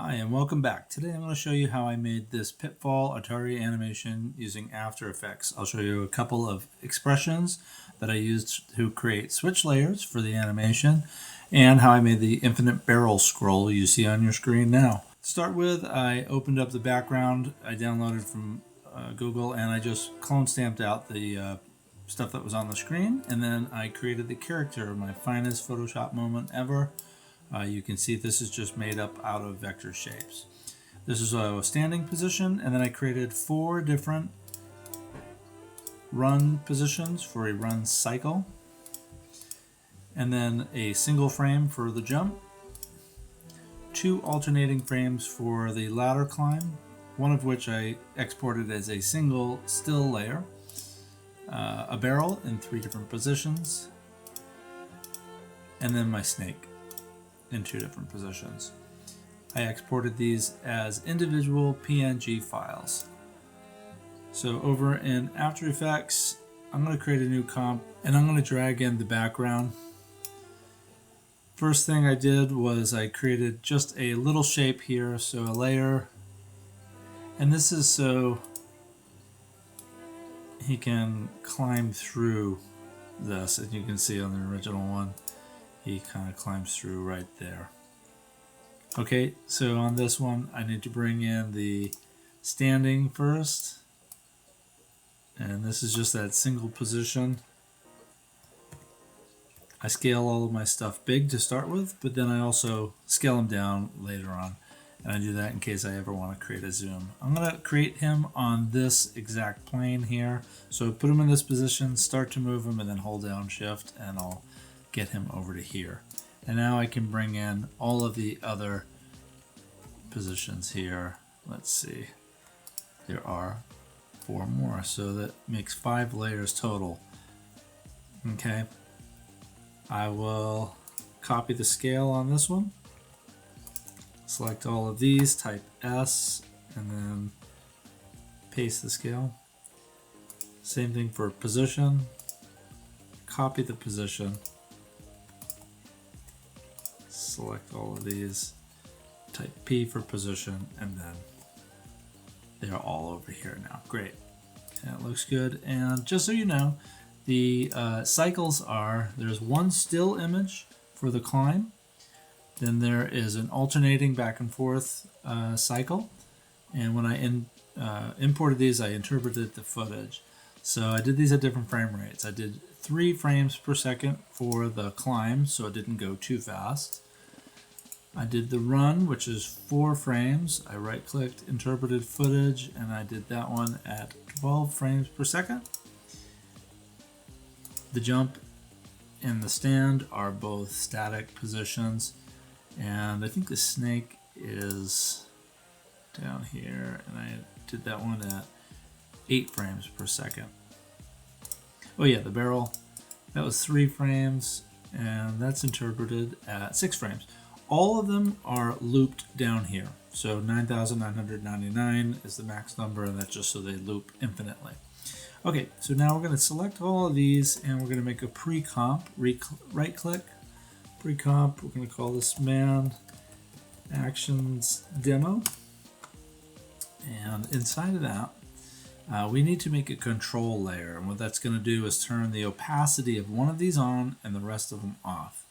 Hi and welcome back. Today I'm going to show you how I made this pitfall Atari animation using After Effects. I'll show you a couple of expressions that I used to create switch layers for the animation and how I made the infinite barrel scroll you see on your screen now. To start with, I opened up the background I downloaded from Google and I just clone stamped out the stuff that was on the screen, and then I created the character, my finest Photoshop moment ever. You can see this is just made up out of vector shapes. This is a standing position, and then I created 4 different run positions for a run cycle, and then a single frame for the jump, 2 alternating frames for the ladder climb, one of which I exported as a single still layer, a barrel in 3 different positions, and then my snake in 2 different positions. I exported these as individual PNG files. So over in After Effects, I'm going to create a new comp and I'm going to drag in the background. First thing I did was I created just a little shape here, so a layer, and this is so he can climb through this, and you can see on the original one he kind of climbs through right there. Okay, so on this one I need to bring in the standing first, and this is just that single position. I scale all of my stuff big to start with, but then I also scale them down later on, and I do that in case I ever want to create a zoom. I'm going to create him on this exact plane here, so put him in this position, start to move him, and then hold down shift, and I'll get him over to here. And now I can bring in all of the other positions here. Let's see, there are 4 more, so that makes 5 layers total. Okay, I will copy the scale on this one, select all of these, type S, and then paste the scale. Same thing for position, copy the position, select all of these, type P for position, and then they're all over here now. Great. That looks good. And just so you know, the cycles are, there's one still image for the climb, then there is an alternating back and forth cycle, and when I imported these, I interpreted the footage. So I did these at different frame rates. I did 3 frames per second for the climb, so it didn't go too fast. I did the run, which is 4 frames. I right-clicked, interpreted footage, and I did that one at 12 frames per second. The jump and the stand are both static positions, and I think the snake is down here, and I did that one at 8 frames per second. Oh yeah, the barrel, that was 3 frames, and that's interpreted at 6 frames. All of them are looped down here. So 9,999 is the max number, and that's just so they loop infinitely. Okay, so now we're going to select all of these, and we're going to make a pre-comp. Right-click, pre-comp. We're going to call this man actions demo. And inside of that, we need to make a control layer. And what that's going to do is turn the opacity of one of these on and the rest of them off.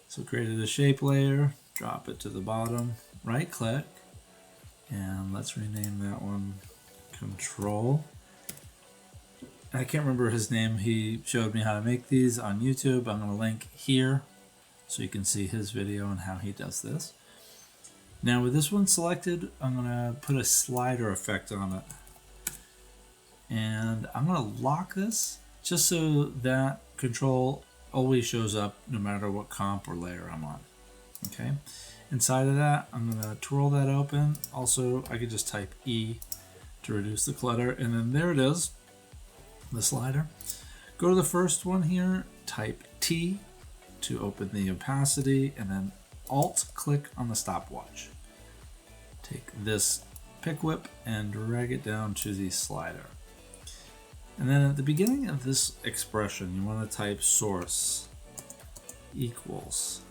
So created a shape layer, drop it to the bottom, right click, and let's rename that one Control. I can't remember his name. He showed me how to make these on YouTube. I'm going to link here so you can see his video and how he does this. Now with this one selected, I'm going to put a slider effect on it. And I'm going to lock this just so that control always shows up no matter what comp or layer I'm on. Okay, inside of that, I'm going to twirl that open. Also, I could just type E to reduce the clutter, and then there it is, the slider. Go to the first one here, type T to open the opacity, and then Alt click on the stopwatch. Take this pickwhip and drag it down to the slider. And then at the beginning of this expression, you want to type source. equals.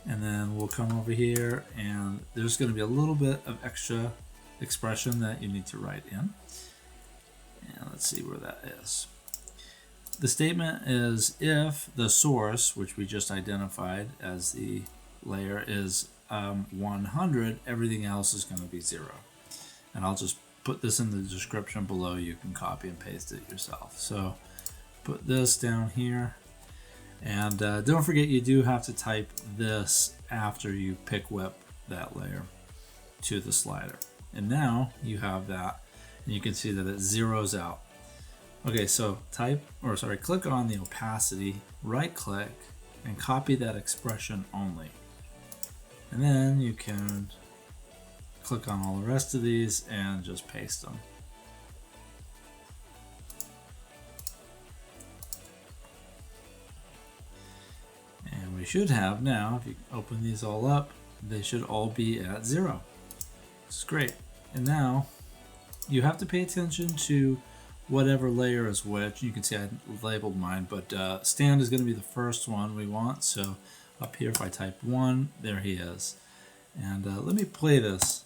And then we'll come over here and there's going to be a little bit of extra expression that you need to write in. And let's see where that is. The statement is if the source, which we just identified as the layer, is 100, everything else is going to be 0. And I'll just put this in the description below. You can copy and paste it yourself. So put this down here. And don't forget, you do have to type this after you pickwhip that layer to the slider. And now you have that, and you can see that it zeroes out. Okay, so click on the opacity, right click, and copy that expression only. And then you can click on all the rest of these and just paste them. We should have now, if you open these all up, they should all be at 0. This is great. And now you have to pay attention to whatever layer is which. You can see I labeled mine, but stand is going to be the first one we want. So up here, if I type 1, there he is. And let me play this.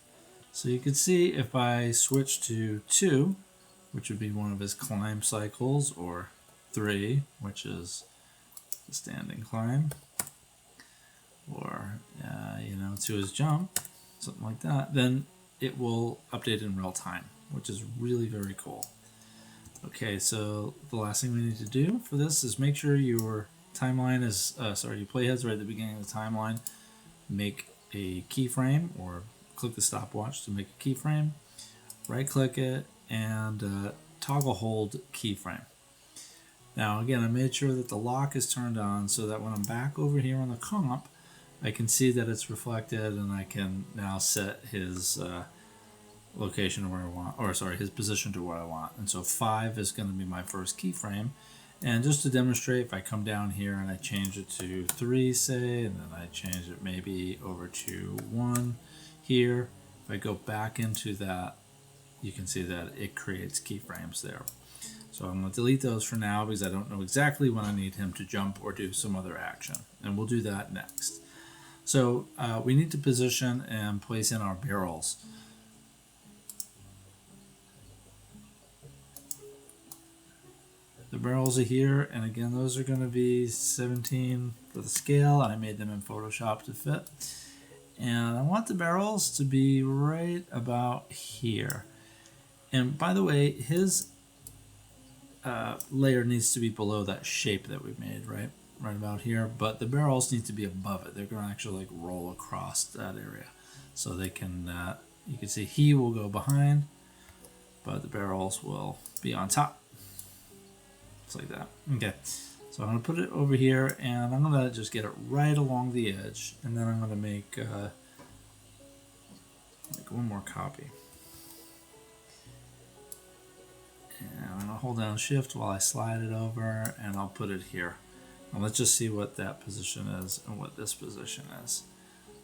So you can see if I switch to 2, which would be one of his climb cycles, or 3, which is the standing climb, or to his jump, something like that, then it will update in real time, which is really very cool. Okay, so the last thing we need to do for this is make sure your timeline is, your playhead's right at the beginning of the timeline. Make a keyframe, or click the stopwatch to make a keyframe, right click it, and toggle hold keyframe. Now again, I made sure that the lock is turned on so that when I'm back over here on the comp, I can see that it's reflected, and I can now set his location where I want, his position to where I want. And so 5 is going to be my first keyframe. And just to demonstrate, if I come down here and I change it to 3, say, and then I change it maybe over to 1 here, if I go back into that, you can see that it creates keyframes there. So I'm going to delete those for now because I don't know exactly when I need him to jump or do some other action. And we'll do that next. So we need to position and place in our barrels. The barrels are here, and again, those are going to be 17 for the scale, and I made them in Photoshop to fit. And I want the barrels to be right about here. And by the way, his layer needs to be below that shape that we made, right about here, but the barrels need to be above it. They're going to actually like roll across that area, so they can you can see he will go behind, but the barrels will be on top, just like that. Okay, so I'm going to put it over here, and I'm going to just get it right along the edge, and then I'm going to make one more copy. And I'm going to hold down shift while I slide it over, and I'll put it here. Now let's just see what that position is and what this position is.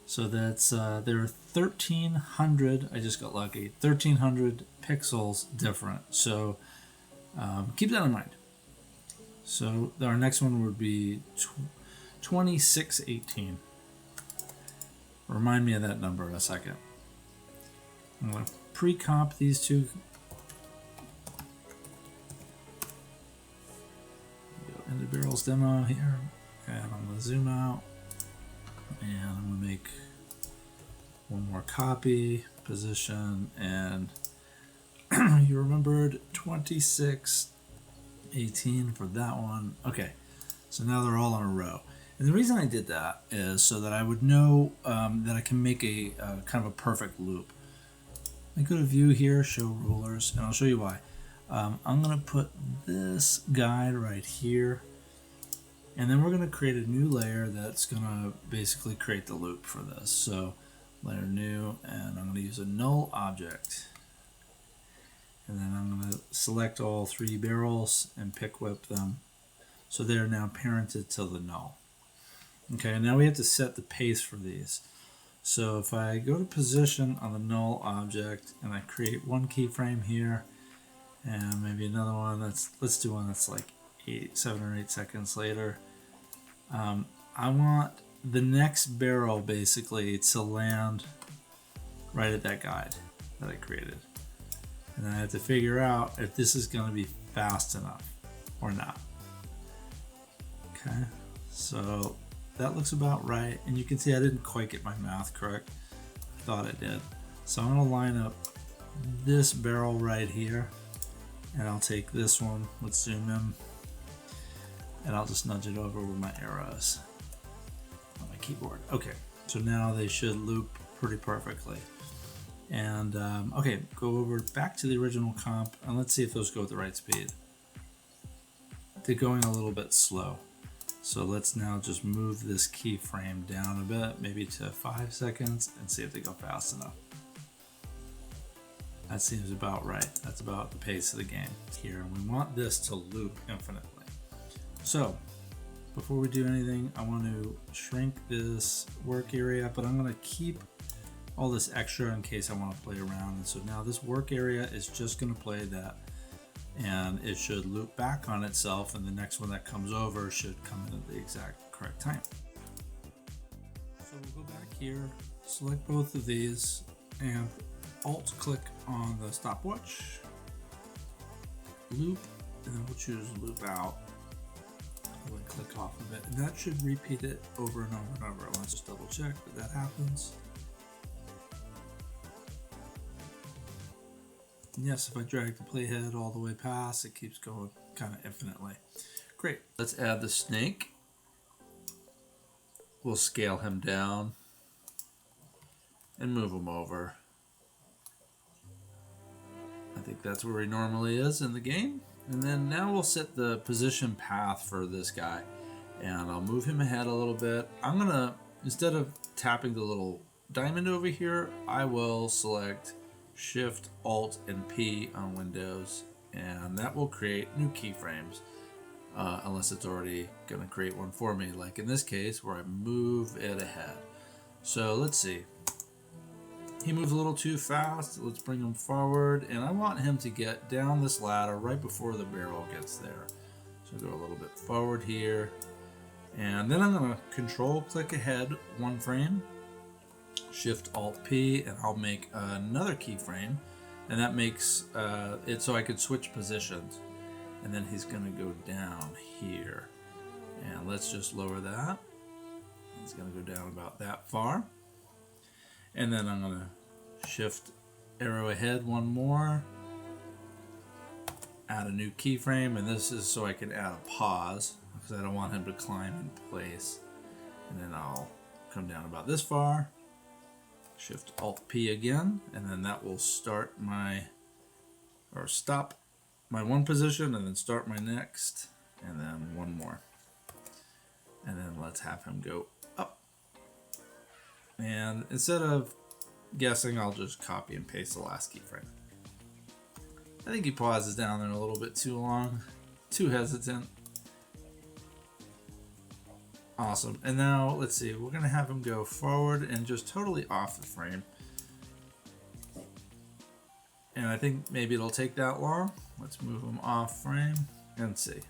So that's, there are 1,300, I just got lucky, 1,300 pixels different. So keep that in mind. So our next one would be 2618. Remind me of that number in a second. I'm going to pre-comp these two. In the barrels demo here, and I'm going to zoom out, and I'm going to make one more copy, position, and you remembered 2618 for that one. Okay, so now they're all in a row. And the reason I did that is so that I would know that I can make a kind of a perfect loop. I go to view here, show rulers, and I'll show you why. I'm going to put this guide right here, and then we're going to create a new layer that's going to basically create the loop for this. So layer new, and I'm going to use a null object, and then I'm going to select all 3 barrels and pickwhip them so they're now parented to the null. Okay, and now we have to set the pace for these. So if I go to position on the null object and I create one keyframe here, and maybe another one, let's do one that's like 7 or 8 seconds later. I want the next barrel basically to land right at that guide that I created. And then I have to figure out if this is going to be fast enough or not. Okay, so that looks about right. And you can see I didn't quite get my math correct. I thought I did. So I'm going to line up this barrel right here. And I'll take this one, let's zoom in. And I'll just nudge it over with my arrows on my keyboard. Okay, so now they should loop pretty perfectly. And okay, go over back to the original comp and let's see if those go at the right speed. They're going a little bit slow. So let's now just move this keyframe down a bit, maybe to 5 seconds, and see if they go fast enough. That seems about right. That's about the pace of the game here. And we want this to loop infinitely. So before we do anything, I want to shrink this work area, but I'm going to keep all this extra in case I want to play around. And so now this work area is just going to play that, and it should loop back on itself, and the next one that comes over should come in at the exact correct time. So we'll go back here, select both of these, and alt click on the stopwatch, loop, and then we'll choose loop out. We'll click off of it, and that should repeat it over and over and over. Let's just double check that happens. And yes, if I drag the playhead all the way past, it keeps going kind of infinitely. Great. Let's add the snake. We'll scale him down and move him over. I think that's where he normally is in the game. And then now we'll set the position path for this guy. And I'll move him ahead a little bit. I'm gonna, instead of tapping the little diamond over here, I will select Shift, Alt, and P on Windows, and that will create new keyframes, unless it's already going to create one for me, like in this case where I move it ahead. So let's see. He moves a little too fast. Let's bring him forward, and I want him to get down this ladder right before the barrel gets there. So go a little bit forward here, and then I'm going to control click ahead one frame, Shift Alt P, and I'll make another keyframe, and that makes it so I could switch positions. And then he's going to go down here, and let's just lower that. He's going to go down about that far, and then I'm going to shift arrow ahead one more, add a new keyframe, and this is so I can add a pause because I don't want him to climb in place. And then I'll come down about this far, Shift Alt P again, and then that will start my, or stop my one position, and then start my next, and then one more. And then let's have him go up. And instead of guessing, I'll just copy and paste the last keyframe. I think he pauses down there a little bit too long, too hesitant. Awesome. And now let's see, we're going to have him go forward and just totally off the frame. And I think maybe it'll take that long. Let's move him off frame and see.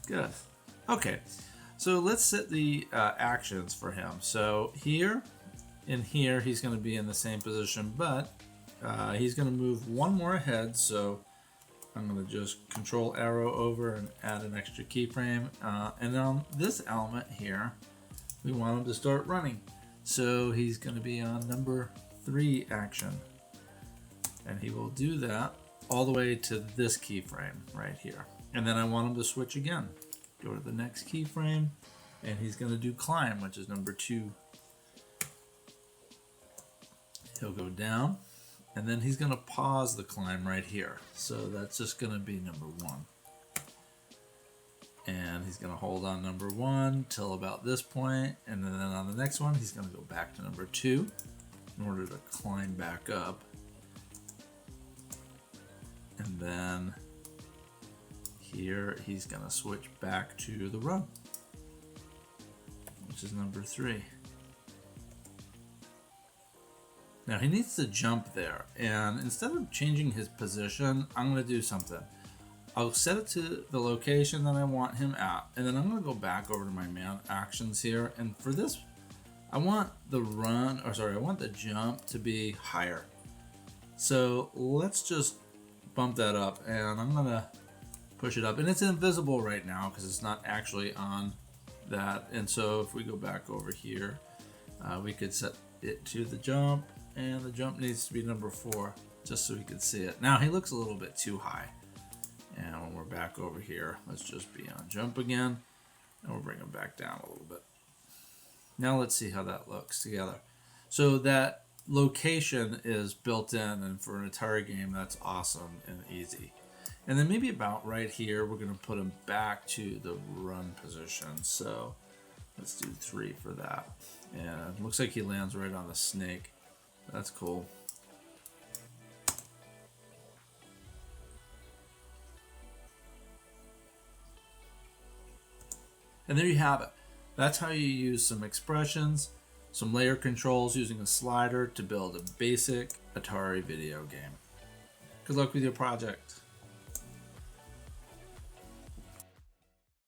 Good. Okay, so let's set the actions for him. So here and here, he's going to be in the same position, but he's going to move one more ahead. So I'm going to just control arrow over and add an extra keyframe. And then on this element here, we want him to start running. So he's going to be on number 3 action. And he will do that all the way to this keyframe right here. And then I want him to switch again. Go to the next keyframe, and he's going to do climb, which is number 2. He'll go down, and then he's going to pause the climb right here. So that's just going to be number 1. And he's going to hold on number 1 till about this point, and then on the next one, he's going to go back to number 2 in order to climb back up. And then here he's going to switch back to the run, which is number 3. Now he needs to jump there, and instead of changing his position, I'm going to do something. I'll set it to the location that I want him at, and then I'm going to go back over to my man actions here, and for this I want the I want the jump to be higher. So let's just bump that up, and I'm going to push it up, and it's invisible right now because it's not actually on that. And so if we go back over here, we could set it to the jump, and the jump needs to be number 4 just so we can see it. Now he looks a little bit too high, and when we're back over here, let's just be on jump again, and we'll bring him back down a little bit. Now let's see how that looks together. So that location is built in, and for an Atari game, that's awesome and easy. And then maybe about right here, we're going to put him back to the run position. So let's do 3 for that. And it looks like he lands right on the snake. That's cool. And there you have it. That's how you use some expressions, some layer controls using a slider to build a basic Atari video game. Good luck with your project.